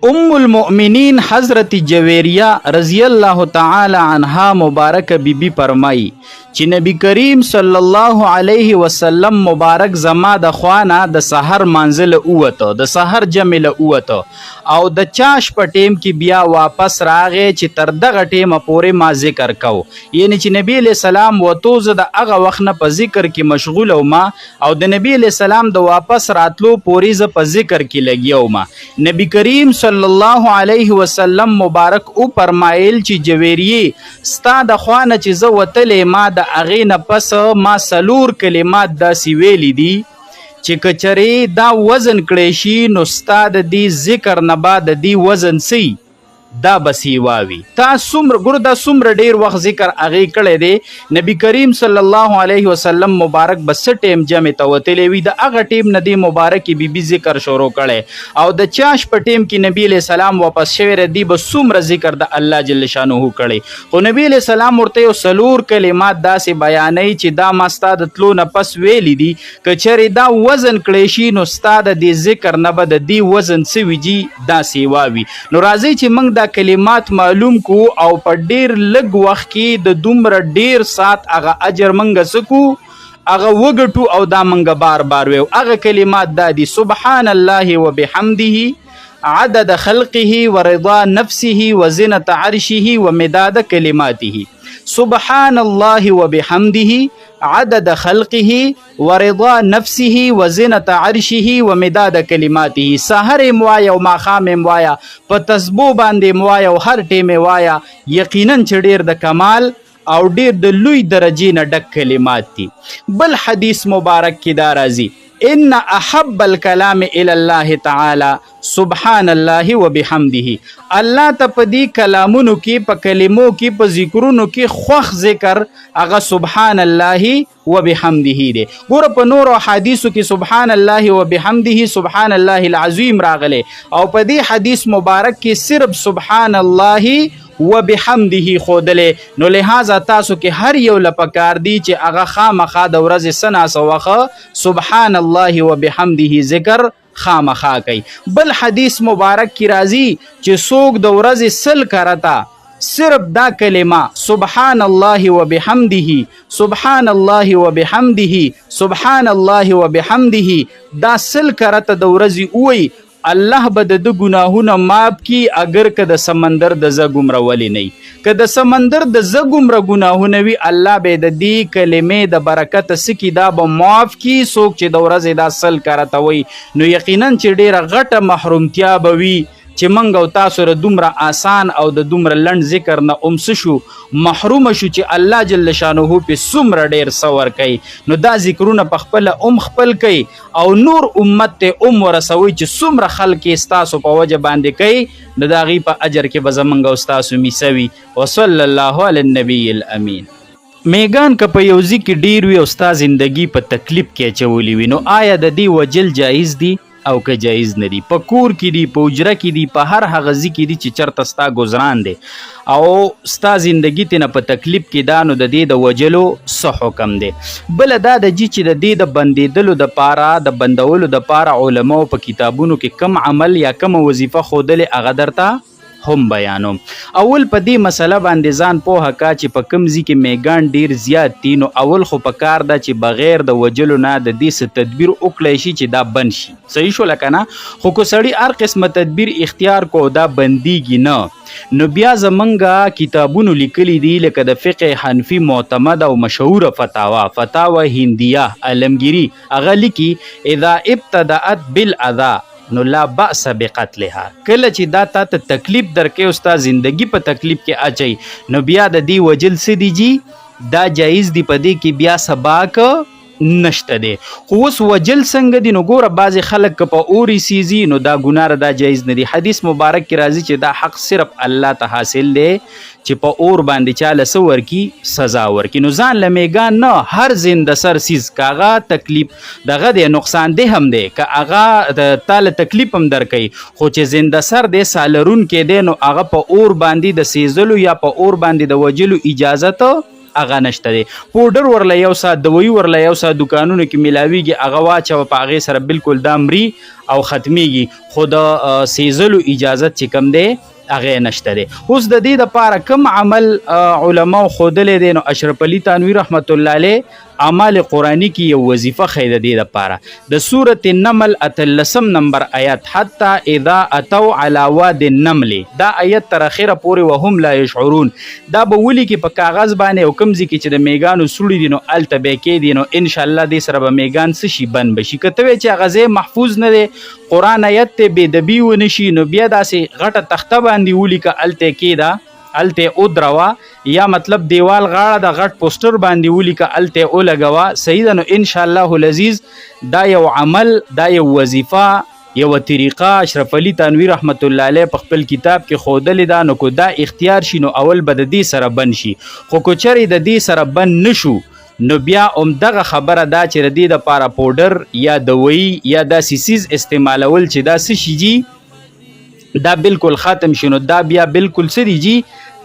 ام المؤمنین حضرت جویریہ رضی اللہ تعالی عنہا مبارک بی بی فرمائی چې نبی کریم صلی الله علیه وسلم مبارک زما د خوانه د سحر منزل اوته د سحر جمع له اوته او د چاش په ټیم کې بیا واپس راغې چې تر دغه ټیمه پورې ما ذکر کو یعنی چې نبی علیہ السلام وته زه د هغه وخت نه په ذکر کې مشغول وم او د نبی علیہ السلام د واپس راتلو پورې زه په ذکر کې لګیوم نبی کریم صلی الله علیه وسلم مبارک او فرمایل چې جویریه ستا د خوانه چې زه وتلې ما د هغې نه پس ما څلور کلمات داسې ویلي دي چې کچرې دا وزن کړی شي نو ستا د دې ذکر نه بعد د دې وزن سی دا بسی واوی تا څومره ګوره دا څومره ډیر وخت ذکر هغې کړی دی نبی کریم صلی الله علیه وسلم مبارک به څه ټیم جمع ته وتلی وي د هغه ټیم نه دې مبارکې بیبي ذکر شروع کړی او د چاش په ټیم کې نبی علیہ السلام واپس شوی دی به څومره ذکر د الله جل شانه کړی خو نبی علیہ السلام ورته یو څلور کلمات داسې بیانوي چې دا ما ستا د تلو نه پس ویلی دي که چېرې دا وزن کړی شي نو ستا د دې ذکر نه به د دې وزن څه وي جي داسې واوي نو راځئ چې موږ دا کلمات معلوم کو او په ډیر لږ وخت کې د دومره ډیر سات هغه اجر منګه سکو هغه وګټو او دا منګه بار بار ویو هغه کلمات دا دي سبحان الله وبحمده عدد خلقه ورضا نفسه وزنة عرشه ومداد كلماته سبحان الله وبحمده عدد خلقه ورضا نفسه وزنة عرشه ومداد كلماته سحر موایا او ماخام موایا په تسبو باندې موایا او هر ټیم موایا یقینا چې ډیر د کمال او ډیر د لوی درجې نه ډک کلمات دي بل حدیث مبارک کې دا راځي ان احب الكلام الى الله تعالی سبحان الله وبحمده الله ته په دې کلامونو کې په کلمو کې په ذکرونو کې خوښ ذکر هغه سبحان الله وبحمده دی ګوره په نورو حدیثو کې سبحان الله وبحمده سبحان الله العظیم راغلی او په دې حدیث مبارک کې صرف سبحان الله وبحمده خودلې نو لہذا تاسو کې هر یو لپکار دی چې هغه خامخا د ورځې سنا سوخه سبحان الله وبحمده ذکر خامخا کوي بل حدیث مبارک کی راځي چې څوک د ورځې سل کرتا صرف دا کلمه سبحان الله وبحمده سبحان الله وبحمده سبحان الله وبحمده دا سل کرتا د ورځې وای الله به د ګناهونه معاف کی اگر که د سمندر د زګمره ولی نه که د سمندر د زګمره ګناهونه وی الله به د دې کلمې د برکت سکی دا به معاف کی څوک چې د ورځې دا سل کرته وي نو یقینا چې ډیره غټه محرومتیا به وي چې منګ او تاسو ر دومره آسان او د دومره لنډ ذکر نه اومس شو محروم شو چې الله جل شانه په څومره ډیر صور کوي نو دا ذکرونه په خپل خپل کوي او نور امت ته ورسوي چې څومره خلک استاسو په وجه باندې کوي نو دا غي په اجر کې به زمنګ او استاسو میسوي وصلی الله علی النبی الامین میگان که په یو ځکه ډیر وي او ستا زندگی په تکلیف کې چولی وي نو آیا د دې وجل جایز دی او که جایز نه دی په کور کې دی په اجره کې دی په هر هغه ځای کې دی چې چرته ستا گزاران دی او ستا زندگی ته نه په تکلیف کې دا نو د دې د وجلو څه حکم دی بل دا د جی چې د دې د بندیدلو د پاره د بندولو د پاره علماء په کتابونو کې کم عمل یا کم وظیفه خودلې هغه درته هم بیانوم اول په دې مسله باندې ځان پوهه کا چې په کم ځای کې میګان ډیر زیات دي نو اول خو په کار ده چې بغیر د وجلو نه د دې څه تدبیر وکړی شي چې دا بند شي صحیح شو لکه نه خو که سړی هر قسمه تدبیر اختیار کو دا بندیږي نه نو بیا زمونږه کتابونو لیکلی دي لکه د فقه حنفي معتمد او مشهوره فتاوا هندیه علمگیری هغه لیکي اذا ابتدأت بالاذى نو لا بأس بقتلها کله چې دا تا ته تکلیف درکې او ستا زندگی په تکلیف کې اچي نو بیا د دې وجل څه دی جی دا جایز دی په دې کې بیا سباک نشته دی خو اوس وجل څنګه دی نو ګوره بعضې خلک که په اوري سیزي نو دا ګناه دا جایز نه دی حدیث مبارک کې راځي چې دا حق صرف الله ته حاصل دی چې په اور باندې چاله څه ورکي سزا ورکي نو ځان له میګان نه هر زنده سر سیز که هغه تکلیف دغه دی نقصان دی هم دی که هغه تاله تکلیف هم درکوي خو چې زنده سر دی سالرون کې دی نو هغه په اور باندې د سیزلو یا په اور باندې د وجلو اجازت هغه نشته دی. پوډر ورله یو ساعت، دوایي ورله یو ساعت دکانونو کې میلاویږي، هغه واچوه په هغې سره بالکل دا مري او ختمیږي، خو د سیزلو اجازت چې کم دی هغې نشته دی. اوس د دې دپاره کوم عمل علماو ښودلی دی، نو اشرف علي تانوي رحمت الله علیه اعمال قرآنی کې یو وظیفه ښیي د دې دپاره. د سورة النمل 18 نمبر آیت، حتی اذا اتوا علی واد النمل، دا آیت تر اخره پورې وهم لا یشعرون، دا به ولیکي په کاغذ باندې او کوم ځای کې چې د میږانو سوړي دي نو هلته به یې کېدي، نو انشاءالله دې سره به میږان څه شي بند به شي. که ته وایې چې هغه ځای محفوظ نه دی، قرآن آیت دی بېدبي ونه شي، نو بیا داسې غټه تخته باندې ولیکه، هلته یې کېده، هلته ودروه، یا مطلب دیوال غاړه د غټ پوسټر باندې ولیکه، هلته ولګوه، صحیح ده. نو انشاءالله العزیز دا یو عمل، دا یو وظیفه، یوه طریقه اشرف علي تانوي رحمت الله علیه په خپل کتاب کې ښودلې ده. نو که دا اختیار شي نو اول به د دې سره بند شي، خو که چرې د دې سره بند نشو نو بیا همدغه خبره ده چې د دې دپاره پوډر یا دوایي یا داسې څیز استعمالول چې دا څه شي جي دا بالکل ختم شي، نو دا بیا بالکل څه دی جي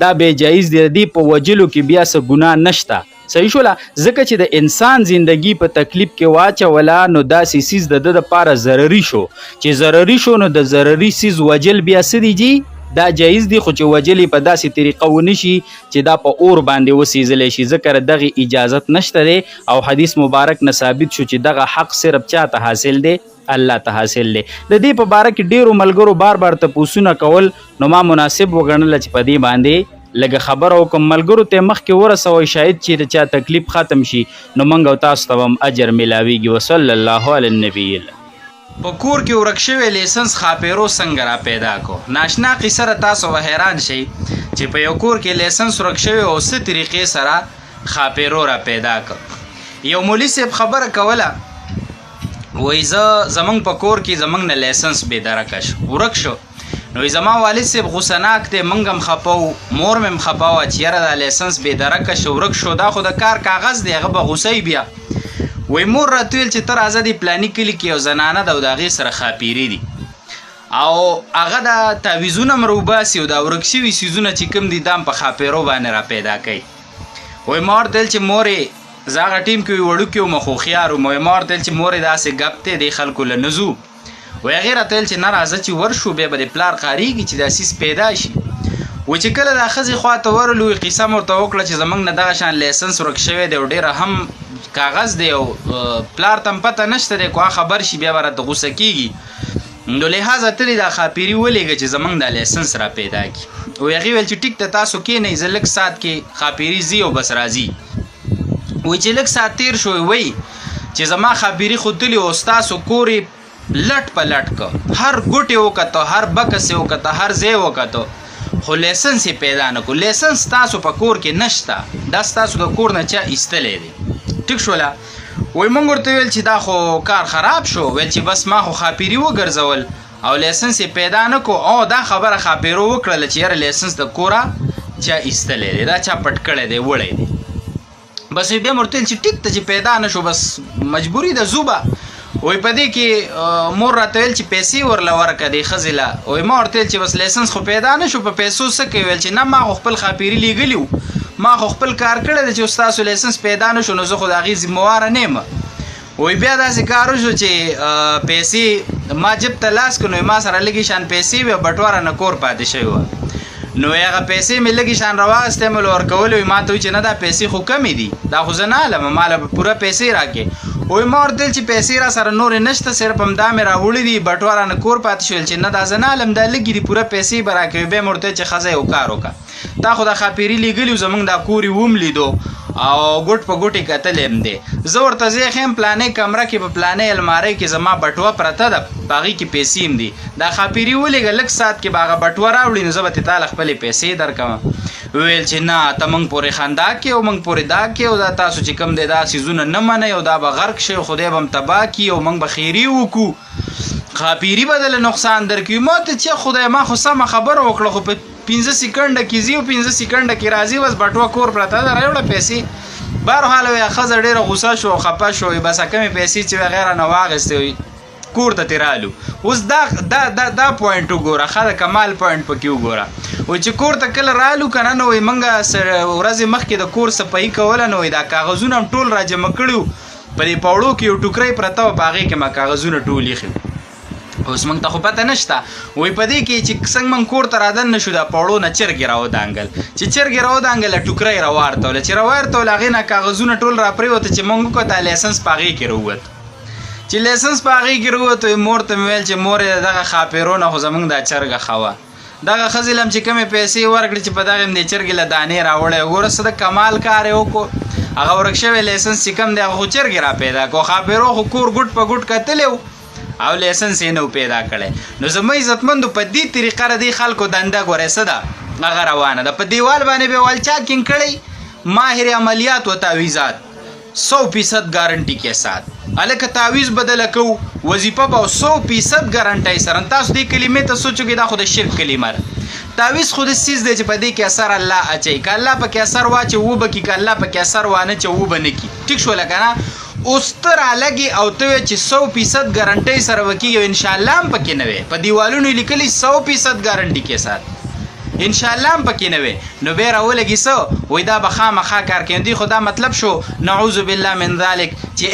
دا بې جایز دی، د دې په وجلو کې بیا څه ګناه نشته. صحیح شوله، ځکه چې د انسان زندگی په تکلیف کې واچوله نو داسې څیز د ده دپاره ضرري شو، چې ضرري شو نو د ضرري څیز وجل بیا څه دی جي دا جایز دی، خو چې وجل په داسې طریقه ونه شي چې دا په اور باندې وسیزلی شي، ځکه دغې اجازت نشته دی. او حدیث مبارک نه ثابت شو چې دغه حق صرف چا ته حاصل دی؟ الله ته حاصل دی. د دې په باره کې ډېرو ملګرو بار بار تپوسونه کول، نو ما مناسب وګڼله چې په دې باندې لږه خبره وکړم، ملګرو ته مخکې ورسوئ، شاید چې د چا تکلیف ختم شي نو موږ او تاسو ته هم اجر میلاویږي. وصلی الله علی النبی. په کور کې ورک شوی لیسنس خاپیرو څنګه را پیدا کو؟ ناشنا قصه را تاسو به حیران شئ چې په یو کور کې لیسنس ورک شوی او څه طریقې سره خاپیرو را پیدا کو. یو مولوي صاحب خبره کوله، وایي زمونږ په کور کې زمونږ نه لیسنس بېدرکه شو، ورک شو. نو زما والد صاحب غوسناک دی، موږ هم خفه وو، مور مې هم خفه وه چې یاره دا لیسنس بېدرکه شو، ورک شو، دا خو د کار کاغذ دی، هغه به غوسه بیا. وایي مور راته ویل چې ته راځه دې پلاني کلي کې یو زنانه ده او د هغې سره خاپیري دي او هغه د تعویضونه هم راوباسي او دا ورک شوي څیزونه چې کوم دي دا هم په خاپیرو باندې را پیدا کوي. وایي ما ورته ویل چې مورې زه هغه ټیم کې وړوکې وم خو هوښیار وم. وایي ما ورته ویل چې مورې داسې ګپ دی دې خلکو له نه ځو. وایي هغې راته ویل چې نه راځه چې ورشو بیا به د پلار قاریږي چې دا سیس پیدا شي. وایي چې کله دا ښځې خوا ته ورغلو قصه مې ورته وکړه چې زموږ نه دغه شان لیسنس ورک شوی دی او ډېره هم کاغذ دی او پلار ته هم پته نشته دی، که خبر شي بیا به راته غوسه کېږي، نو لحاظه ته دا خاپیري ولېږه چې زموږ دا لیسنس را پیدا کړي. وایي هغې ویل چې ټیک ته تاسو کښېنئ، زه لږ ساعت کې خاپیري ځي او بس راځي. وایي چې لږ ساعت تېر شو، وایي چې زما خاپیري خو تلي او ستاسو کور یې لټ په لټ که، هر ګوټ یې وکته، هر بکس یې وکته، هر ځای یې وکته، خو لیسنس یې پیدا نه کړو. لیسنس تاسو په کور کې نشته، دا ستاسو د کور نه چا ایستلی دی. ټیک شوله. وایي موږ ورته ویل چې دا خو کار خراب شو. ویل چې بس ما خو خاپیري وګرځول او لیسنس یې پیدا نه کو، او دا خبره خاپیرو وکړله چې یاره لیسنس د کوره چا ایستلی دی، دا چا پټ کړی دی، وړی دی. بس بیا مې ورته ویل چې ټیک ته چې پیدا نه شو بس مجبوري ده ځو به. وایي په دې کې مور راته ویل چې پیسې ورله ورکړه دې ښځې له. وایي ما ورته ویل چې بس لیسنس خو پیدا نه شو، په پیسو څه کوي؟ ویل چې نه ما خو خپل خاپیري لیږلي وو، ما خو خپل کار کړی دی چې ستاسو لیسنس پیدا نه شو نو زه خو د هغې ذمهواره نه یم. وایي بیا داسې کار وشو چې پیسې ما جب ته لاس کړو، نو ما سره لږې شان پیسې وې، بټواره نه کور پاتې شوی وه. نو هغه پیسې مې لږې شان راواخیستې، مې له ورکولې. وایي ما ته وایي چې نه دا پیسې خو کمې دي، دا خو زه نه هلم، ما له پوره پیسې راکړې. وایي ما ورته ویل چې پیسې را سره نورې نشته، صرف همدا مې راوړي دي، بټواره نه کور پاتې شول. چې نه دا زه نه هلم، دا لږې دي، پوره پیسې به راکوي. بیا مې ورته ویل چې ښځه یو کار وکړه، تا خو دا خاپیري لیږلي وو، زموږ دا کور یې وم لیدو او ګوټ په ګوټ یې کتلی هم دی. زه ورته ځای ښیم پلانې کمره کې، په پلانې المارۍ کې زما بټوه پرته ده، په هغې کې پیسې هم دي، دا خاپیري ولېږه، لږ ساعت کې به هغه بټوه راوړي، نو زه به تې تاله خپلې پیسې درکوم. ویل چې نه ته موږ پورې خندا کې او موږ پورې دا کې او دا تاسو چې کوم دی دا څیزونه نه منئ او دا به غرق شي، خدای به هم تباه کړي او موږ به خیري وکړو، خاپیري به دله نقصان درکوي. ما ته چې خدای ما خو سمه خبره وکړه، خو په 15 سکنډه کې ځي او 15 سکنډه کې راځي، بس بټوه کور پرته ده، راوړه پیسې. بهرحال وایي ښځه ډېره غوسه شو او خفه شو، بس کمې پیسې چې وې هغې رانه واخیستې. کور ته تیرالو. اوس دا پوینټ وګوره، ښه د کمال پوینټ پکې وګوره. وایي چې کور ته کله رالو که نه، نو وایي موږ ورځې مخکې د کور صفایي کوله، نو وایي دا کاغذونه هم ټول را جمع کړي وو. په دې پوړو کې یو ټوکرۍ پرته وه، په هغې کې ما کاغذونه ټول ایښي. اوس موږ ته خو پته نشته. وایي په دې کې چې څنګه موږ کور ته رادن نه شو، دا پوړو نه چرګې راودانګل. چې چرګې راودانګله ټوکرۍ راوارتوله. چې راوارتوله هغې نه کاغذونه ټول را پرېوته. چې موږ وکتل لایسنس په هغې کې راووت. چې لایسنس په هغې کې راووت، مور ته مې ویل چې مورې دغه خاپیرونه خو زموږ دا چرګه ښه وه. دغه ښځې له هم چې کمې پیسې ورکړې چې په دغې هم دې چرګې له دانې راوړی. ګوره څه د کمال کار یې وکړو. هغه ورک شوی لایسنس چې کم دی هغه خو چرګې را پیدا کړو. خاپیرو خو کور ګوټ په ګوټ کتلی و او لایسنس یې نه و پیدا کړی. نو زما عزتمندو په دې طریقه د دې خلکو دنده ګورئ څه ده، هغه روانه ده. په دیوال باندې به وال چاکینګ کړی، ماهر عملیات و تعویزات 100% ګارنټي کې سات. الکه تعویز بدله کو، وظیفه به 100% ګارنټي سره. تاسو دې کلمې ته سوچو کې دا خو د شرک کلمه ده. تعویز خو د سیز دی چې په دې کې اثر الله اچي. که الله پکې اثر واچي وبه کي، که الله پکې اثر وانه چي وبه نه کي. ټیک شوله که نه؟ اوس ته رالګي او ته وایې چې 100% ګارنټۍ سره به کېږي، انشاءالله هم پکې نه وی. په دیوالونو یې لیکلي 100% ګارنټي کې سات، انشاءالله هم پکې نه وی. نو بیا راولګي څه وایي دا به خامخا کار کوي. دوی خو دا مطلب شو نعوذ بالله من ذلک چې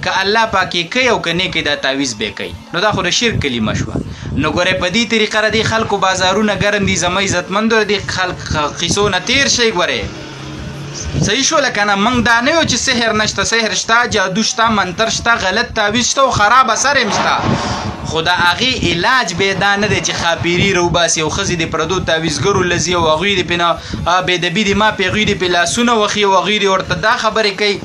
که الله پاک یې کوي او که نه کوي دا تعویز به کوي. نو دا خو د شرک کلمه شوه. نو ګورئ په دې طریقه د دې خلکو بازارونه ګرم دي. زما عزتمندو د دې خلک قیسو نه تیر شئ. ګورئ صحیح شوله که نه؟ موږ دا نه یو چې سحر نشته، سحر شته، جادو شته، منتر شته، غلط تعویز شته او خراب اثر هم شته. خو د هغې علاج به دا نه دی چې خاپیري راوباسي او ښځې د پردو تعویزګرو لځي او هغوی دې پې نه بېدبي دې ما پې هغوی دې پې لاسونه وخي او هغوی دې ورته دا خبرې کوي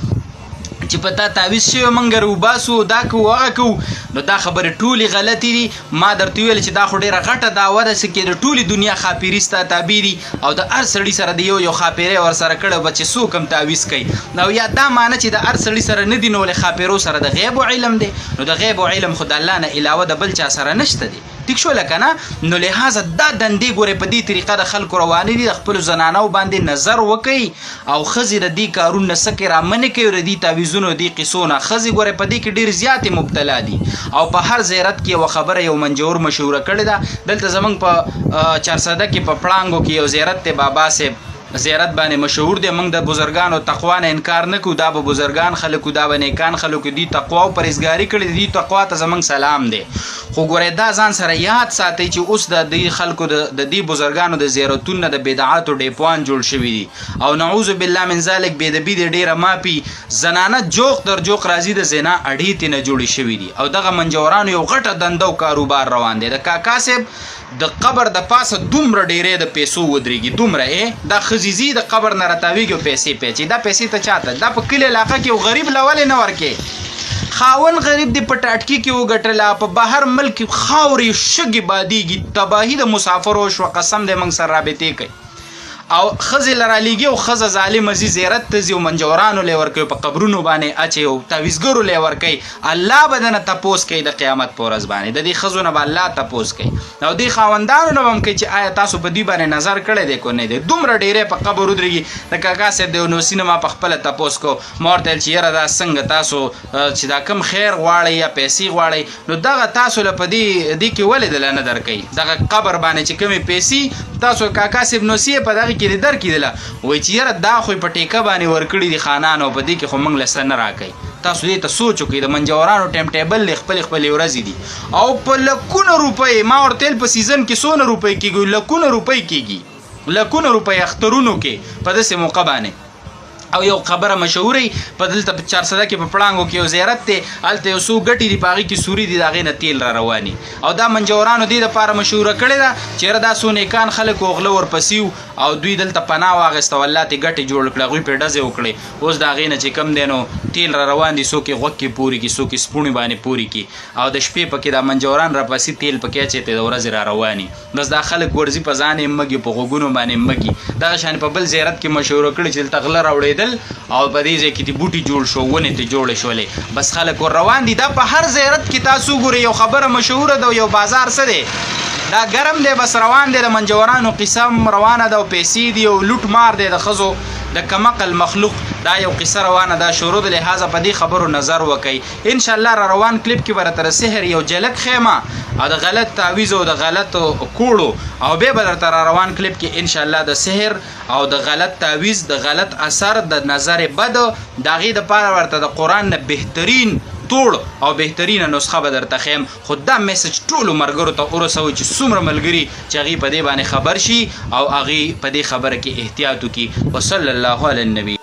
چې په تا تعویز شوی موږ راوباسو، دا کوو هغه کوو. نو دا خبرې ټولې غلطې دي. ما درته ویل چې دا خو ډېره غټه دعوه ده چې د ټولې دنیا خاپیري ستا تابع دي او د هر سړي سره د یو خاپیری ورسره کړی به چې څوک هم تعویز کوي. نو یا دا معنی چې د هر سړي سره نه دي، نو ولې خاپیرو سره د غیب و علم دی. نو د غیب و علم خو د الله نه علاوه د بل چا سره نشته دی. ټیک شوله که نه؟ نو لحاظه دا دندې ګورئ په دې طریقه د خلکو روانې دي. د خپلو زنانو باندې نظر وکئ او ښځې د دې کارونه نه څه کوي، رامنې کوي د دې تعویزونو د دې قیسو نه. ښځې ګورئ په دې کې ډېر زیاتې مبتلا دي او په هر زیارت کې یوه خبره یو منجور مشهوره کړې ده. دلته زموږ په چارسده کې په پړانګو کې یو زیارت دی، بابا صاحب زیارت باندې مشهور دی. موږ د بزرګانو تقوا نه انکار نه کوو. دا به بزرګان خلکو، دا به نیکان خلکو دي تقوا او پرهیزګاري کړې دي. تقوا ته زموږ سلام دی. خو ګورئ دا ځان سره یاد ساتئ چې اوس د دې خلکو د دې بزرګانو د زیارتونو نه د بدعاتو ډیپوان جوړ شوي دي او نعوذ بالله من ذلک بېدبي د ډېره ماپي زنانه جوق در جوق راځي، د زنا اډې ترې نه جوړې شوي دي. او دغه منجورانو یو غټه دنده او کاروبار روان دی. د کاکا صاحب د قبر د پاسه دومره ډېرې د پیسو ودرېږي، دومره دا خزیزي د قبر نه راتاویږي او پیسې پیچي. دا پیسې ته چاته؟ دا په کلي علاقه کې یو غریب له ولې نه ورکې؟ خاون غریب دی په ټاټکي کې وګټله، په بهر ملک خاورې شګې بادېږي، تباهي د مسافرو شوه. قسم دی موږ سره رابطې کوي او ښځې له رالیږي او ښځه ظالمه ځي زیارت ته ځي او منجورانو لی ورکوي، په قبرونو باندې اچي او تعویزګرو لی ورکوي. الله به دنه تپوس کوي د قیامت په ورځ باندې. د دې ښځو نه به الله تپوس کوي او دې خاوندانو نه به هم کوي چې آیا تاسو په دوی باندې نظر کړی دی که نه دی. دومره ډېرې په قبر ودرېږي. د کاکا صاحب د نوسي نه ما په خپله تپوس کو، ما ورته ویل چې یاره دا څنګه تاسو چې دا کم خیر غواړئ یا پیسې غواړئ، نو دغه تاسو له په دې کې ولې دله نه درکوي؟ دغه قبر باندې چې کمې پیسې تاسو کاکا صاحب نوسي یې په دغه کې دې درکېدله، وایي چې یاره دا خو یې په ټیکه باندې ورکړي دي خانانو، په دې کې خو موږ له څه نه راکوي. تاسو دې ته سوچ وکړئ. د منجورانو ټایم ټیبل دی خپلې خپلې ورځې دي او په لکونه روپۍ، ما ورته ویل په سیزن کې څونه روپۍ کېږي؟ لکونه روپۍ کېږي، لکونه روپۍ اخترونو کې په داسې موقع باندې. او یو خبره مشهوره په دلته په چارسده کې په پړانګو کې یو زیارت دی، هلته یو څو ګټې دي، په هغې کې سوري دي، د هغې نه تیل را رواني. او دا منجورانو دې دپاره مشهوره کړې ده چې یاره دا څو نیکان خلک و غله ورپسې او دوی دلته پناه واخېسته او الله ترې ګټې جوړ کړې، هغوی پرې ډزې وکړې. اوس د هغې نه چې کم دی نو تیل را روان دي، څوک یې غوږ کې پورې کړي، څوک یې سپوڼې باندې پورې کړي او د شپې پکې دا منجوران راپسې تیل پکې اچوي، د ورځې را رواني. بس دا خلک ورځي په ځان یې مږي، په غوږونو باندې مږي. دغه شان په بل زیارت کې مشهوره کړي چې دلته غله راوړېدل او په دې ځای کې د بوټي جوړ شو، ونې ترې جوړې شولې، بس خلک ور روان دي. دا په هر زیارت کې تاسو ګورئ یو خبره مشهوره ده، یو بازار څه دی دا ګرم دی، بس روان دی. د منجورانو قصه روانه ده او پیسې دي او لوټ مار دی د ښځو د کمقل مخلوق دا یو قصه روانه دا شروع د لحاظه په دې خبرو نظر وکړئ ان شاء الله. را روان کلیپ کې به درته سحر یو جلک خیمه او د غلط تعویض او د غلط کوړو او بیا به درته را روان کلیپ کې ان شاء الله د سحر او د غلط تعویض د غلط اثر د نظر بد د هغې دپاره ورته د قرآن نه بهترین توړ او بهترینه نسخه به درته خیم. خو دا میسج ټولو ملګرو ته ورسوئ چې څومره ملګري چې هغې په دې باندې خبر شي او هغې په دې خبره کې احتیاط وکړي. وصلی الله علی النبي.